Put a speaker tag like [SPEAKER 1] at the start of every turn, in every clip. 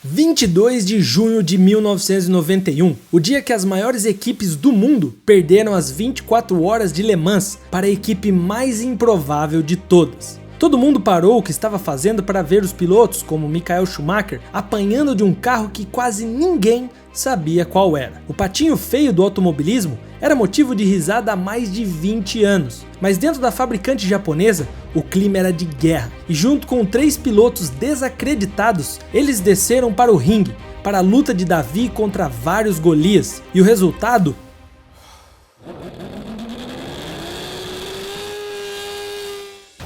[SPEAKER 1] 22 de junho de 1991, o dia que as maiores equipes do mundo perderam as 24 horas de Le Mans para a equipe mais improvável de todas. Todo mundo parou o que estava fazendo para ver os pilotos, como Michael Schumacher, apanhando de um carro que quase ninguém sabia qual era. O patinho feio do automobilismo era motivo de risada há mais de 20 anos, mas dentro da fabricante japonesa, o clima era de guerra, e junto com 3 pilotos desacreditados, eles desceram para o ringue, para a luta de Davi contra vários Golias, e o resultado?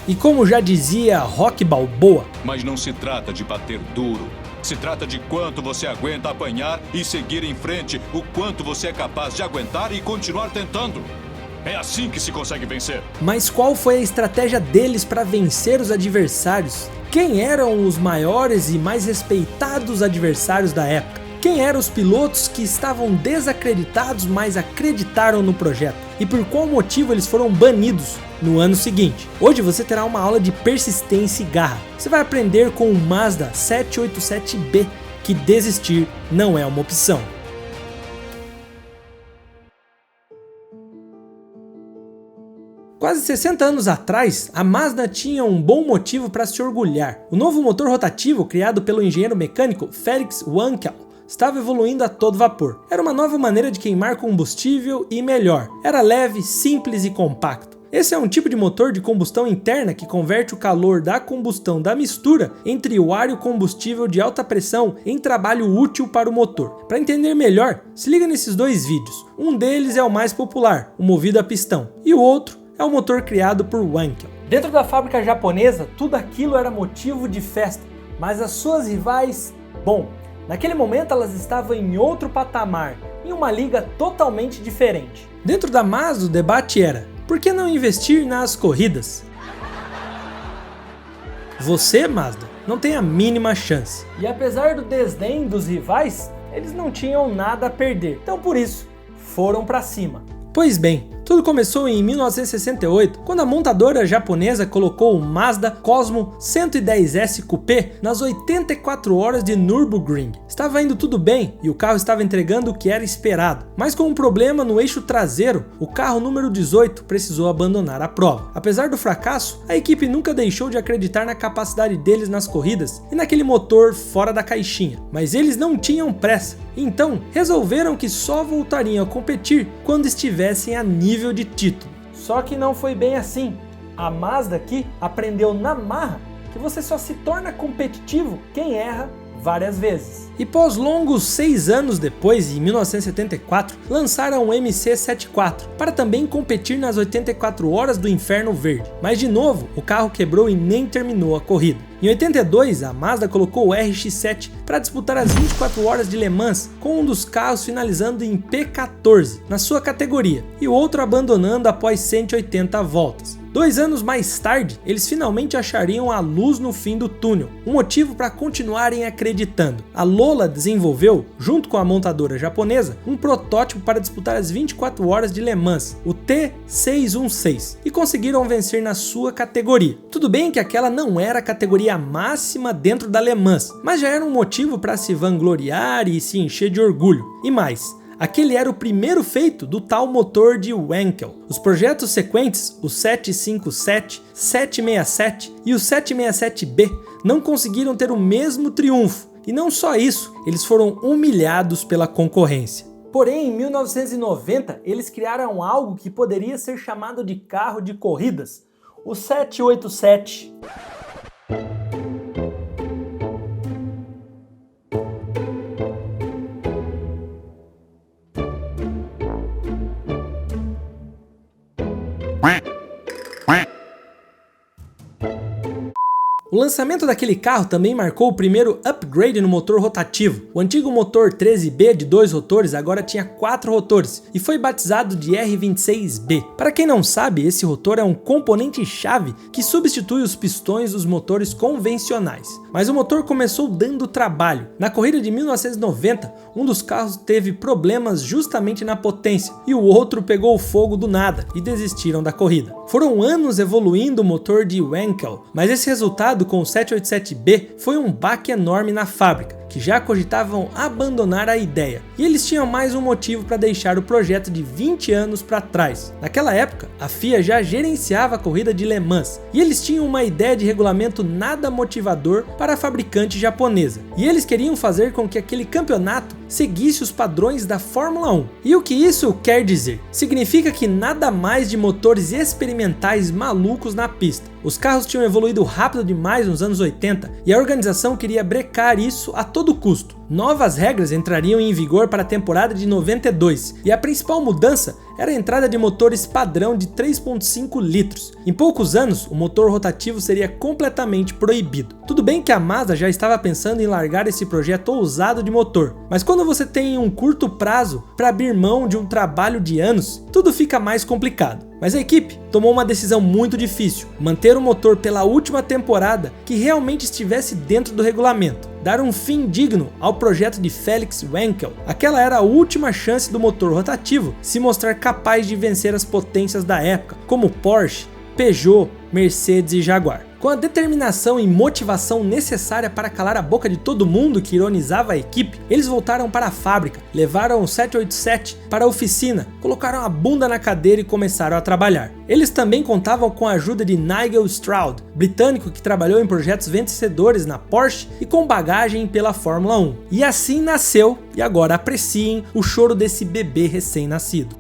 [SPEAKER 1] E como já dizia Rocky Balboa,
[SPEAKER 2] mas não se trata de bater duro, se trata de quanto você aguenta apanhar e seguir em frente, o quanto você é capaz de aguentar e continuar tentando. É assim que se consegue vencer.
[SPEAKER 1] Mas qual foi a estratégia deles para vencer os adversários? Quem eram os maiores e mais respeitados adversários da época? Quem eram os pilotos que estavam desacreditados, mas acreditaram no projeto? E por qual motivo eles foram banidos no ano seguinte? Hoje você terá uma aula de persistência e garra. Você vai aprender com o Mazda 787B que desistir não é uma opção. Quase 60 anos atrás, a Mazda tinha um bom motivo para se orgulhar. O novo motor rotativo, criado pelo engenheiro mecânico Felix Wankel, estava evoluindo a todo vapor. Era uma nova maneira de queimar combustível e melhor. Era leve, simples e compacto. Esse é um tipo de motor de combustão interna que converte o calor da combustão da mistura entre o ar e o combustível de alta pressão em trabalho útil para o motor. Para entender melhor, se liga nesses dois vídeos. Um deles é o mais popular, o movido a pistão, e o outro é o motor criado por Wankel. Dentro da fábrica japonesa, tudo aquilo era motivo de festa, mas as suas rivais, naquele momento elas estavam em outro patamar, em uma liga totalmente diferente. Dentro da Mazda o debate era: por que não investir nas corridas? Você, Mazda, não tem a mínima chance. E apesar do desdém dos rivais, eles não tinham nada a perder. Então por isso, foram para cima. Pois bem, tudo começou em 1968, quando a montadora japonesa colocou o Mazda Cosmo 110S Coupé nas 84 horas de Nürburgring. Estava indo tudo bem e o carro estava entregando o que era esperado, mas com um problema no eixo traseiro, o carro número 18 precisou abandonar a prova. Apesar do fracasso, a equipe nunca deixou de acreditar na capacidade deles nas corridas e naquele motor fora da caixinha, mas eles não tinham pressa, então resolveram que só voltariam a competir quando estivessem a nível de título. Só que não foi bem assim. A Mazda aqui aprendeu na marra que você só se torna competitivo quem erra várias vezes. E pós longos 6 anos depois, em 1974, lançaram o MC74 para também competir nas 84 horas do Inferno Verde. Mas de novo, o carro quebrou e nem terminou a corrida. Em 82, a Mazda colocou o RX-7 para disputar as 24 horas de Le Mans, com um dos carros finalizando em P14 na sua categoria e o outro abandonando após 180 voltas. 2 anos mais tarde, eles finalmente achariam a luz no fim do túnel, um motivo para continuarem acreditando. A Lola desenvolveu, junto com a montadora japonesa, um protótipo para disputar as 24 horas de Le Mans, o T616, e conseguiram vencer na sua categoria. Tudo bem que aquela não era a categoria máxima dentro da Le Mans, mas já era um motivo para se vangloriar e se encher de orgulho. E mais, aquele era o primeiro feito do tal motor de Wankel. Os projetos sequentes, o 757, 767 e o 767B, não conseguiram ter o mesmo triunfo. E não só isso, eles foram humilhados pela concorrência. Porém, em 1990, eles criaram algo que poderia ser chamado de carro de corridas, o 787. O lançamento daquele carro também marcou o primeiro upgrade no motor rotativo. O antigo motor 13B de 2 rotores agora tinha 4 rotores e foi batizado de R26B. Para quem não sabe, esse rotor é um componente-chave que substitui os pistões dos motores convencionais. Mas o motor começou dando trabalho. Na corrida de 1990, um dos carros teve problemas justamente na potência e o outro pegou fogo do nada e desistiram da corrida. Foram anos evoluindo o motor de Wankel, mas esse resultado com o 787B foi um baque enorme na fábrica, que já cogitavam abandonar a ideia, e eles tinham mais um motivo para deixar o projeto de 20 anos para trás. Naquela época, a FIA já gerenciava a corrida de Le Mans, e eles tinham uma ideia de regulamento nada motivador para a fabricante japonesa, e eles queriam fazer com que aquele campeonato seguisse os padrões da Fórmula 1. E o que isso quer dizer? Significa que nada mais de motores experimentais malucos na pista. Os carros tinham evoluído rápido demais nos anos 80 e a organização queria brecar isso a todo custo. Novas regras entrariam em vigor para a temporada de 92 e a principal mudança era a entrada de motores padrão de 3.5 litros. Em poucos anos, o motor rotativo seria completamente proibido. Tudo bem que a Mazda já estava pensando em largar esse projeto ousado de motor, mas quando você tem um curto prazo para abrir mão de um trabalho de anos, tudo fica mais complicado. Mas a equipe tomou uma decisão muito difícil: manter o motor pela última temporada que realmente estivesse dentro do regulamento, dar um fim digno ao projeto de Felix Wankel. Aquela era a última chance do motor rotativo se mostrar capaz de vencer as potências da época, como Porsche, Peugeot, Mercedes e Jaguar. Com a determinação e motivação necessária para calar a boca de todo mundo que ironizava a equipe, eles voltaram para a fábrica, levaram o 787 para a oficina, colocaram a bunda na cadeira e começaram a trabalhar. Eles também contavam com a ajuda de Nigel Stroud, britânico que trabalhou em projetos vencedores na Porsche e com bagagem pela Fórmula 1. E assim nasceu, e agora apreciem o choro desse bebê recém-nascido.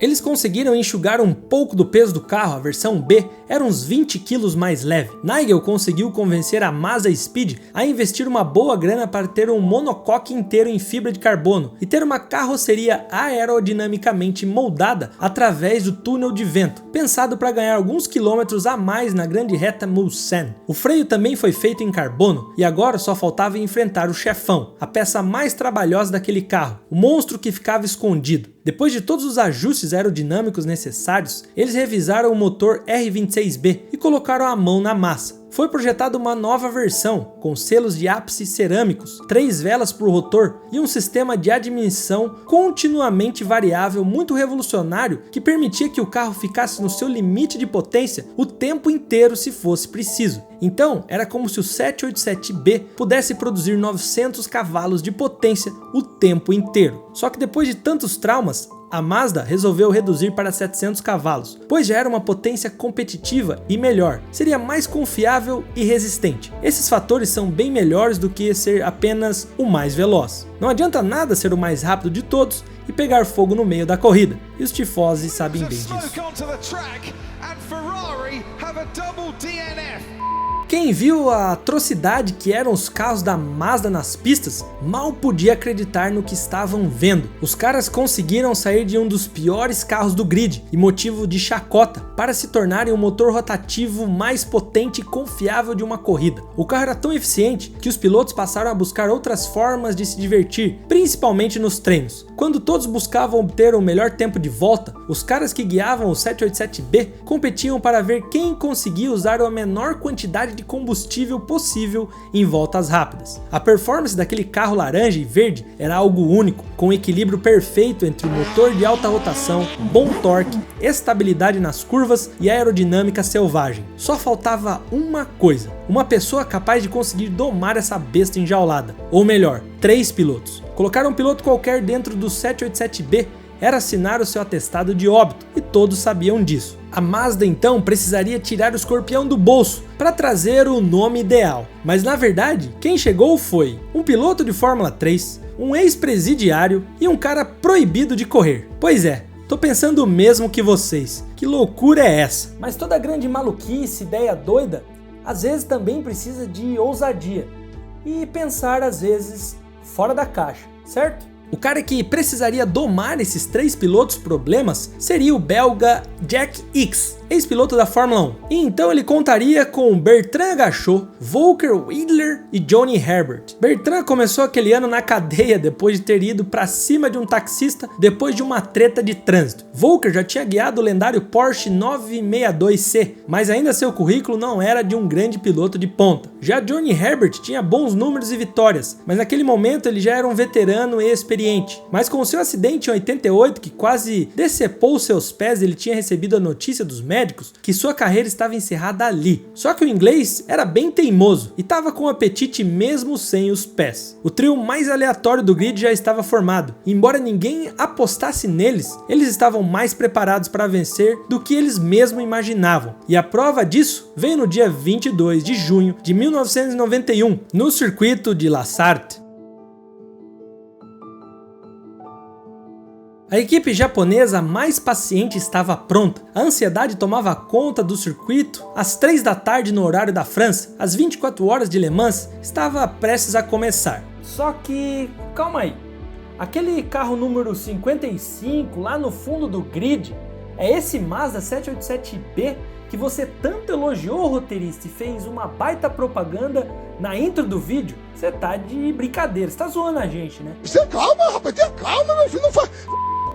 [SPEAKER 1] Eles conseguiram enxugar um pouco do peso do carro, a versão B era uns 20 kg mais leve. Nigel conseguiu convencer a Mazda Speed a investir uma boa grana para ter um monocoque inteiro em fibra de carbono e ter uma carroceria aerodinamicamente moldada através do túnel de vento, pensado para ganhar alguns quilômetros a mais na grande reta Mulsanne. O freio também foi feito em carbono e agora só faltava enfrentar o chefão, a peça mais trabalhosa daquele carro, o monstro que ficava escondido. Depois de todos os ajustes aerodinâmicos necessários, eles revisaram o motor R26B e colocaram a mão na massa. Foi projetada uma nova versão, com selos de ápice cerâmicos, 3 velas por rotor e um sistema de admissão continuamente variável muito revolucionário que permitia que o carro ficasse no seu limite de potência o tempo inteiro se fosse preciso. Então, era como se o 787B pudesse produzir 900 cavalos de potência o tempo inteiro. Só que depois de tantos traumas, a Mazda resolveu reduzir para 700 cavalos, pois já era uma potência competitiva e melhor, seria mais confiável e resistente. Esses fatores são bem melhores do que ser apenas o mais veloz. Não adianta nada ser o mais rápido de todos e pegar fogo no meio da corrida, e os tifosi sabem bem disso. Quem viu a atrocidade que eram os carros da Mazda nas pistas, mal podia acreditar no que estavam vendo. Os caras conseguiram sair de um dos piores carros do grid e motivo de chacota para se tornarem o motor rotativo mais potente e confiável de uma corrida. O carro era tão eficiente que os pilotos passaram a buscar outras formas de se divertir, principalmente nos treinos. Quando todos buscavam obter o melhor tempo de volta, os caras que guiavam o 787B competiam para ver quem conseguia usar a menor quantidade de combustível possível em voltas rápidas. A performance daquele carro laranja e verde era algo único, com um equilíbrio perfeito entre o motor de alta rotação, bom torque, estabilidade nas curvas e aerodinâmica selvagem. Só faltava uma coisa: uma pessoa capaz de conseguir domar essa besta enjaulada. Ou melhor, 3 pilotos. Colocar um piloto qualquer dentro do 787B era assinar o seu atestado de óbito, e todos sabiam disso. A Mazda então precisaria tirar o escorpião do bolso para trazer o nome ideal. Mas na verdade, quem chegou foi um piloto de Fórmula 3, um ex-presidiário e um cara proibido de correr. Pois é, tô pensando o mesmo que vocês. Que loucura é essa? Mas toda grande maluquice, ideia doida, às vezes também precisa de ousadia e pensar às vezes fora da caixa, certo? O cara que precisaria domar esses 3 pilotos problemas seria o belga Jack Ickx. ex-piloto da Fórmula 1. E então ele contaria com Bertrand Gachot, Volker Windler e Johnny Herbert. Bertrand começou aquele ano na cadeia depois de ter ido para cima de um taxista depois de uma treta de trânsito. Volker já tinha guiado o lendário Porsche 962C, mas ainda seu currículo não era de um grande piloto de ponta. Já Johnny Herbert tinha bons números e vitórias, mas naquele momento ele já era um veterano e experiente. Mas com o seu acidente em 88, que quase decepou seus pés, ele tinha recebido a notícia dos médicos que sua carreira estava encerrada ali. Só que o inglês era bem teimoso e estava com apetite mesmo sem os pés. O trio mais aleatório do grid já estava formado, e embora ninguém apostasse neles, eles estavam mais preparados para vencer do que eles mesmos imaginavam. E a prova disso veio no dia 22 de junho de 1991, no circuito de La Sarthe. A equipe japonesa mais paciente estava pronta. A ansiedade tomava conta do circuito. Às 3 da tarde no horário da França, às 24 horas de Le Mans, estava prestes a começar. Só que, calma aí, aquele carro número 55 lá no fundo do grid, é esse Mazda 787B que você tanto elogiou, roteirista, e fez uma baita propaganda na intro do vídeo? Você tá de brincadeira, você tá zoando a gente, né?
[SPEAKER 3] Você calma, rapaz, tenha calma, meu filho, não faz...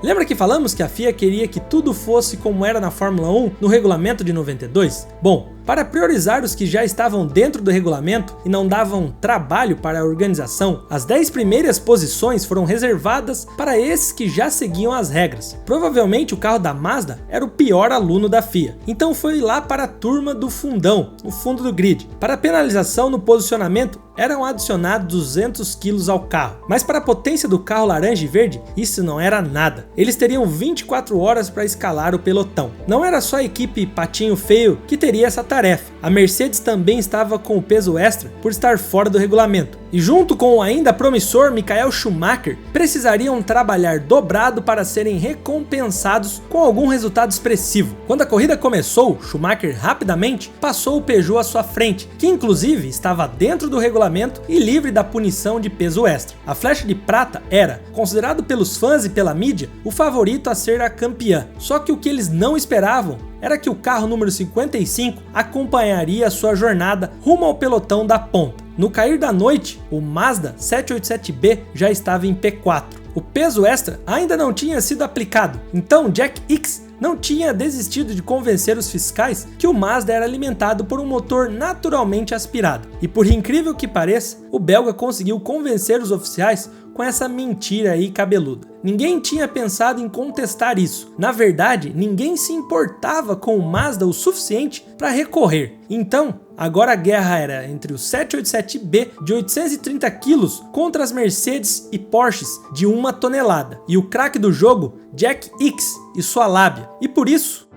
[SPEAKER 1] Lembra que falamos que a FIA queria que tudo fosse como era na Fórmula 1 no regulamento de 92? Bom, para priorizar os que já estavam dentro do regulamento e não davam trabalho para a organização, as 10 primeiras posições foram reservadas para esses que já seguiam as regras. Provavelmente o carro da Mazda era o pior aluno da FIA, então foi lá para a turma do fundão, no fundo do grid. Para a penalização no posicionamento, eram adicionados 200 kg ao carro, mas para a potência do carro laranja e verde, isso não era nada. Eles teriam 24 horas para escalar o pelotão. Não era só a equipe Patinho Feio que teria essa tarefa. A Mercedes também estava com o peso extra por estar fora do regulamento. E junto com o ainda promissor Michael Schumacher, precisariam trabalhar dobrado para serem recompensados com algum resultado expressivo. Quando a corrida começou, Schumacher rapidamente passou o Peugeot à sua frente, que inclusive estava dentro do regulamento e livre da punição de peso extra. A flecha de prata era, considerado pelos fãs e pela mídia, o favorito a ser a campeã. Só que o que eles não esperavam era que o carro número 55 acompanharia sua jornada rumo ao pelotão da ponta. No cair da noite, o Mazda 787B já estava em P4. O peso extra ainda não tinha sido aplicado, então Jack Ickx não tinha desistido de convencer os fiscais que o Mazda era alimentado por um motor naturalmente aspirado. E por incrível que pareça, o belga conseguiu convencer os oficiais com essa mentira aí cabeluda. Ninguém tinha pensado em contestar isso. Na verdade, ninguém se importava com o Mazda o suficiente para recorrer. Então, agora a guerra era entre o 787B de 830 kg contra as Mercedes e Porsches de 1 tonelada. E o craque do jogo, Jack Ickx e sua lábia. E por isso,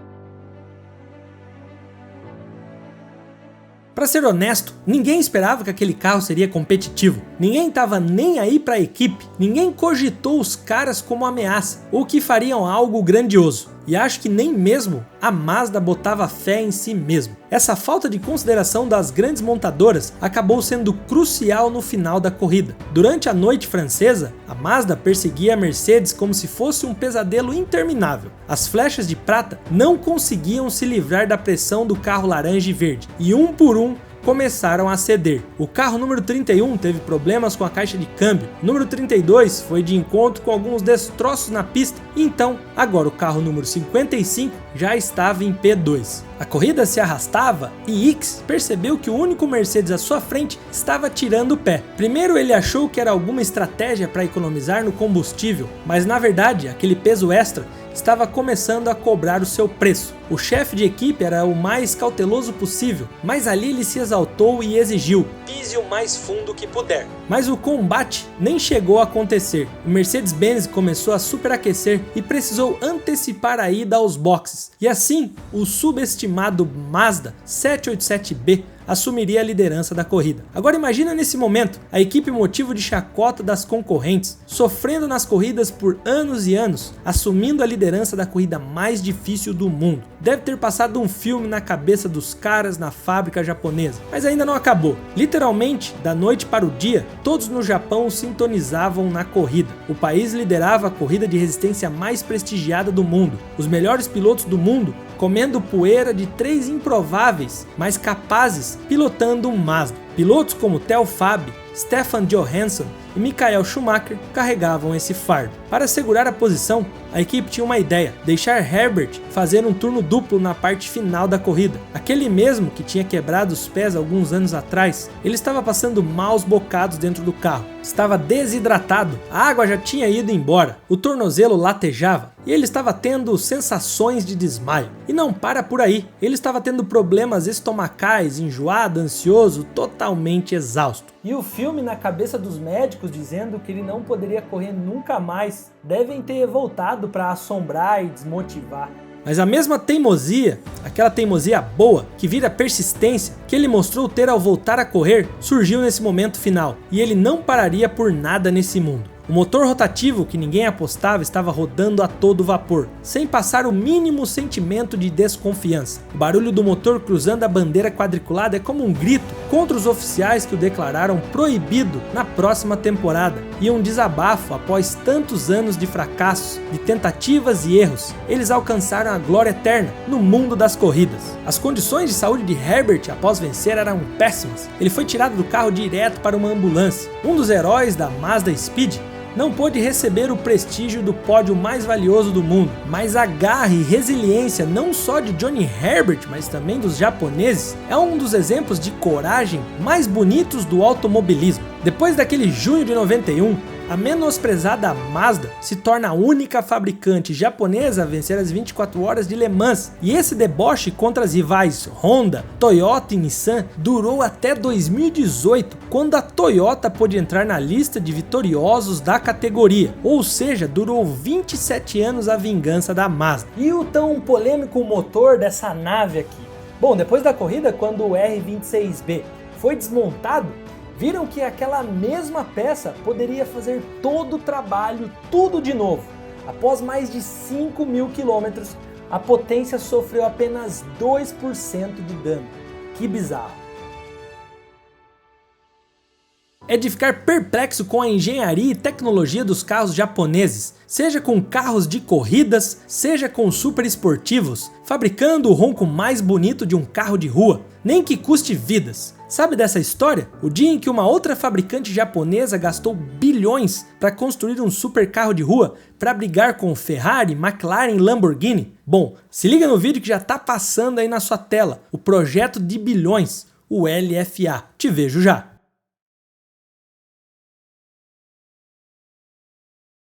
[SPEAKER 1] para ser honesto, ninguém esperava que aquele carro seria competitivo. Ninguém estava nem aí para a equipe. Ninguém cogitou os caras como ameaça ou que fariam algo grandioso. E acho que nem mesmo a Mazda botava fé em si mesmo. Essa falta de consideração das grandes montadoras acabou sendo crucial no final da corrida. Durante a noite francesa, a Mazda perseguia a Mercedes como se fosse um pesadelo interminável. As flechas de prata não conseguiam se livrar da pressão do carro laranja e verde, e um por um começaram a ceder. O carro número 31 teve problemas com a caixa de câmbio, o número 32 foi de encontro com alguns destroços na pista, e então, agora o carro número 55 já estava em P2. A corrida se arrastava e Ickx percebeu que o único Mercedes à sua frente estava tirando o pé. Primeiro ele achou que era alguma estratégia para economizar no combustível, mas na verdade aquele peso extra estava começando a cobrar o seu preço. O chefe de equipe era o mais cauteloso possível, mas ali ele se exaltou e exigiu: pise o mais fundo que puder. Mas o combate nem chegou a acontecer. O Mercedes-Benz começou a superaquecer e precisou antecipar a ida aos boxes. E assim, o subestimado Mazda 787B assumiria a liderança da corrida. Agora imagina nesse momento, a equipe motivo de chacota das concorrentes, sofrendo nas corridas por anos e anos, assumindo a liderança da corrida mais difícil do mundo. Deve ter passado um filme na cabeça dos caras na fábrica japonesa, mas ainda não acabou. Literalmente, da noite para o dia, todos no Japão sintonizavam na corrida. O país liderava a corrida de resistência mais prestigiada do mundo. Os melhores pilotos do mundo comendo poeira de 3 improváveis, mas capazes, pilotando um Mazda. Pilotos como Theo Fabi, Stefan Johansson e Michael Schumacher carregavam esse fardo. Para segurar a posição, a equipe tinha uma ideia: deixar Herbert fazer um turno duplo na parte final da corrida. Aquele mesmo que tinha quebrado os pés alguns anos atrás, ele estava passando maus bocados dentro do carro. Estava desidratado, a água já tinha ido embora, o tornozelo latejava e ele estava tendo sensações de desmaio. E não para por aí, ele estava tendo problemas estomacais, enjoado, ansioso, totalmente exausto. E o filme na cabeça dos médicos dizendo que ele não poderia correr nunca mais, devem ter voltado para assombrar e desmotivar. Mas a mesma teimosia, aquela teimosia boa, que vira persistência, que ele mostrou ter ao voltar a correr, surgiu nesse momento final, e ele não pararia por nada nesse mundo. O motor rotativo que ninguém apostava estava rodando a todo vapor, sem passar o mínimo sentimento de desconfiança. O barulho do motor cruzando a bandeira quadriculada é como um grito contra os oficiais que o declararam proibido na próxima temporada, e um desabafo após tantos anos de fracassos, de tentativas e erros. Eles alcançaram a glória eterna no mundo das corridas. As condições de saúde de Herbert após vencer eram péssimas. Ele foi tirado do carro direto para uma ambulância. Um dos heróis da Mazda Speed não pôde receber o prestígio do pódio mais valioso do mundo, mas a garra e resiliência não só de Johnny Herbert, mas também dos japoneses, é um dos exemplos de coragem mais bonitos do automobilismo. Depois daquele junho de 91, a menosprezada Mazda se torna a única fabricante japonesa a vencer as 24 horas de Le Mans, e esse deboche contra as rivais Honda, Toyota e Nissan durou até 2018, quando a Toyota pôde entrar na lista de vitoriosos da categoria, ou seja, durou 27 anos a vingança da Mazda. E o tão polêmico motor dessa nave aqui? Bom, depois da corrida, quando o R26B foi desmontado, viram que aquela mesma peça poderia fazer todo o trabalho, tudo de novo. Após mais de 5.000 quilômetros, a potência sofreu apenas 2% de dano. Que bizarro. É de ficar perplexo com a engenharia e tecnologia dos carros japoneses, seja com carros de corridas, seja com super esportivos, fabricando o ronco mais bonito de um carro de rua, nem que custe vidas. Sabe dessa história? O dia em que uma outra fabricante japonesa gastou bilhões para construir um super carro de rua para brigar com Ferrari, McLaren e Lamborghini? Bom, se liga no vídeo que já tá passando aí na sua tela, o projeto de bilhões, o LFA. Te vejo já!